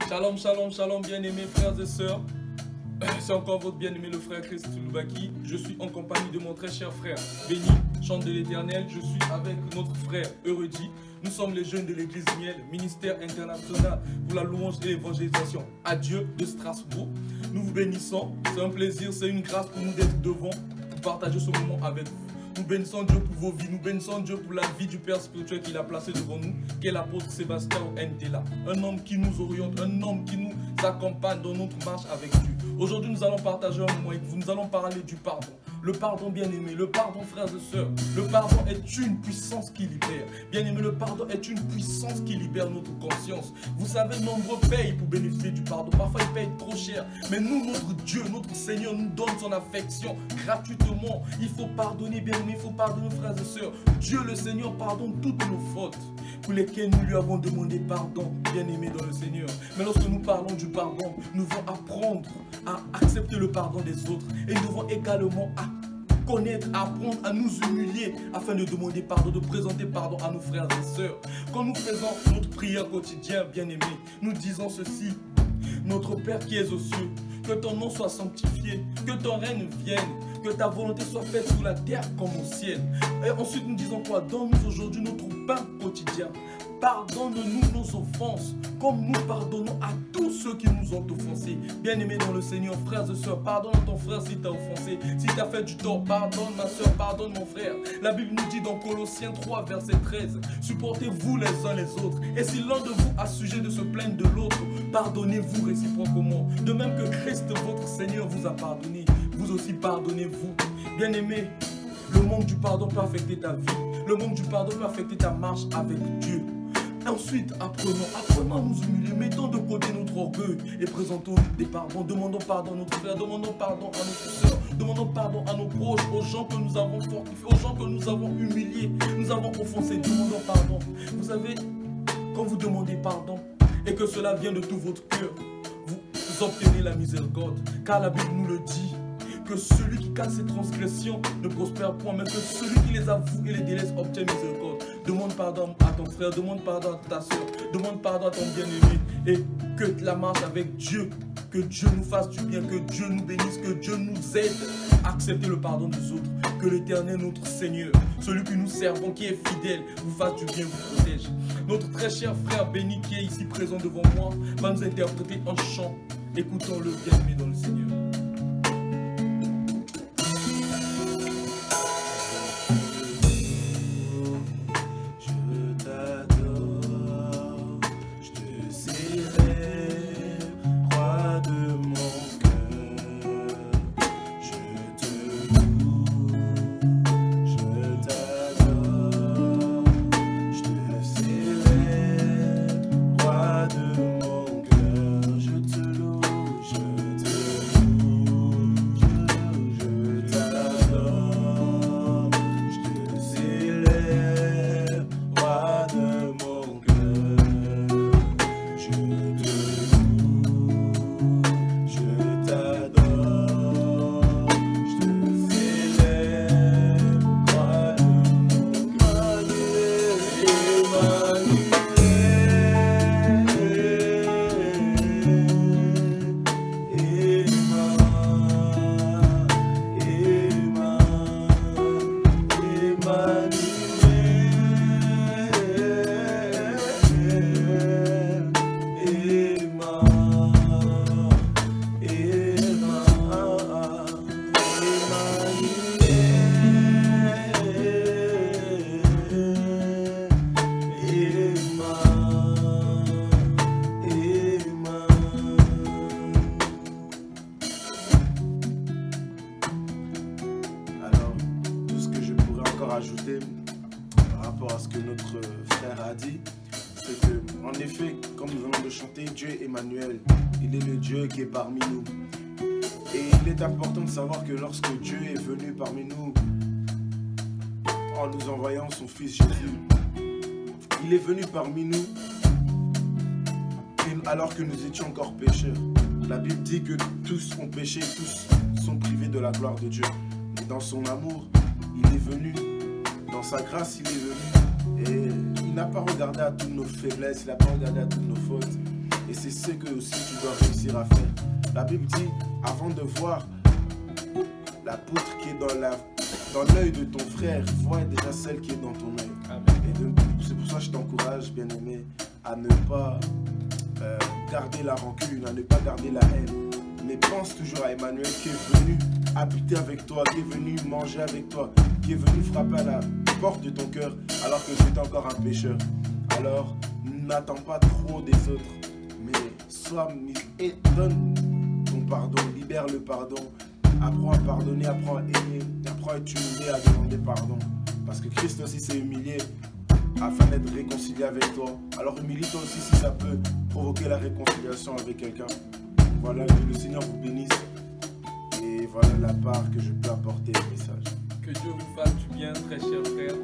Shalom, shalom, shalom, bien-aimés frères et sœurs. C'est encore votre bien-aimé le frère Christ Loubaki. Je suis en compagnie de mon très cher frère Béni, chante de l'Éternel. Je suis avec notre frère Euredit. Nous sommes les jeunes de l'église Miel, ministère international pour la louange et l'évangélisation à Dieu de Strasbourg. Nous vous bénissons, c'est un plaisir, c'est une grâce pour nous d'être devant, pour partager ce moment avec vous. Nous bénissons Dieu pour vos vies, nous bénissons Dieu pour la vie du Père spirituel qu'il a placé devant nous, qui est l'apôtre Sébastien Ndela. Un homme qui nous oriente, un homme qui nous accompagne dans notre marche avec Dieu. Aujourd'hui, nous allons partager un moment avec vous, nous allons parler du pardon. Le pardon, bien-aimé, le pardon, frères et sœurs, le pardon est une puissance qui libère. Bien-aimé, le pardon est une puissance qui libère notre conscience. Vous savez, nombreux payent pour bénéficier du pardon. Parfois, ils payent trop cher. Mais nous, notre Dieu, notre Seigneur nous donne son affection gratuitement. Il faut pardonner, bien-aimé, il faut pardonner, frères et sœurs. Dieu, le Seigneur, pardonne toutes nos fautes pour lesquelles nous lui avons demandé pardon, bien-aimé dans le Seigneur. Mais lorsque nous parlons du pardon, nous devons apprendre à accepter le pardon des autres. Et nous devons également connaître, apprendre à nous humilier afin de demander pardon, de présenter pardon à nos frères et sœurs. Quand nous faisons notre prière quotidienne, bien-aimé, nous disons ceci: notre Père qui es aux cieux, que ton nom soit sanctifié, que ton règne vienne, que ta volonté soit faite sur la terre comme au ciel. Et ensuite nous disons quoi? Donne-nous aujourd'hui notre pain quotidien. Pardonne-nous nos offenses, comme nous pardonnons à tous ceux qui nous ont offensés. Bien-aimés dans le Seigneur, frères et sœurs, pardonne à ton frère si t'as offensé. Si t'as fait du tort, pardonne ma soeur, pardonne mon frère. La Bible nous dit dans Colossiens 3, verset 13, supportez-vous les uns les autres. Et si l'un de vous a sujet de se plaindre de l'autre, pardonnez-vous réciproquement. De même que Christ, votre Seigneur, vous a pardonné, vous aussi pardonnez-vous. Bien-aimés, le manque du pardon peut affecter ta vie. Le manque du pardon peut affecter ta marche avec Dieu. Ensuite, apprenons à nous humilier, mettons de côté notre orgueil et présentons des pardons. Demandons pardon à notre frère, demandons pardon à notre soeur, demandons pardon à nos proches, aux gens que nous avons fortifiés, aux gens que nous avons humiliés, nous avons offensés. Demandons pardon. Vous savez, quand vous demandez pardon et que cela vient de tout votre cœur, vous obtenez la miséricorde. Car la Bible nous le dit, que celui qui cache ses transgressions ne prospère point, mais que celui qui les avoue et les délaisse obtient miséricorde. Demande pardon à ton frère, demande pardon à ta soeur, demande pardon à ton bien-aimé, et que la marche avec Dieu, que Dieu nous fasse du bien, que Dieu nous bénisse, que Dieu nous aide à accepter le pardon des autres, que l'Éternel, notre Seigneur, celui que nous servons, qui est fidèle, vous fasse du bien, vous protège. Notre très cher frère Béni, qui est ici présent devant moi, va nous interpréter un chant. Écoutons-le, bien-aimé dans le Seigneur. Ajouter par rapport à ce que notre frère a dit, c'est que, en effet, comme nous venons de chanter, Dieu Emmanuel, il est le Dieu qui est parmi nous. Et il est important de savoir que lorsque Dieu est venu parmi nous, en nous envoyant son Fils Jésus, il est venu parmi nous alors que nous étions encore pécheurs. La Bible dit que tous ont péché, tous sont privés de la gloire de Dieu. Et dans son amour, il est venu. Dans sa grâce, il est venu et il n'a pas regardé à toutes nos faiblesses, il n'a pas regardé à toutes nos fautes. Et c'est ce que aussi tu dois réussir à faire. La Bible dit, avant de voir la poutre qui est dans l'œil de ton frère, vois déjà celle qui est dans ton œil. Et c'est pour ça que je t'encourage, bien-aimé, à ne pas garder la rancune, à ne pas garder la haine. Mais pense toujours à Emmanuel qui est venu habiter avec toi, qui est venu manger avec toi, qui est venu frapper à la porte de ton cœur alors que tu étais encore un pécheur. Alors, n'attends pas trop des autres, mais sois mis et donne ton pardon, libère le pardon, apprends à pardonner, apprends à aimer, apprends à être humilié, à demander pardon. Parce que Christ aussi s'est humilié afin d'être réconcilié avec toi. Alors humilie-toi aussi si ça peut provoquer la réconciliation avec quelqu'un. Voilà, que le Seigneur vous bénisse. Et voilà la part que je peux apporter au message. Que Dieu vous fasse du bien, très cher frère.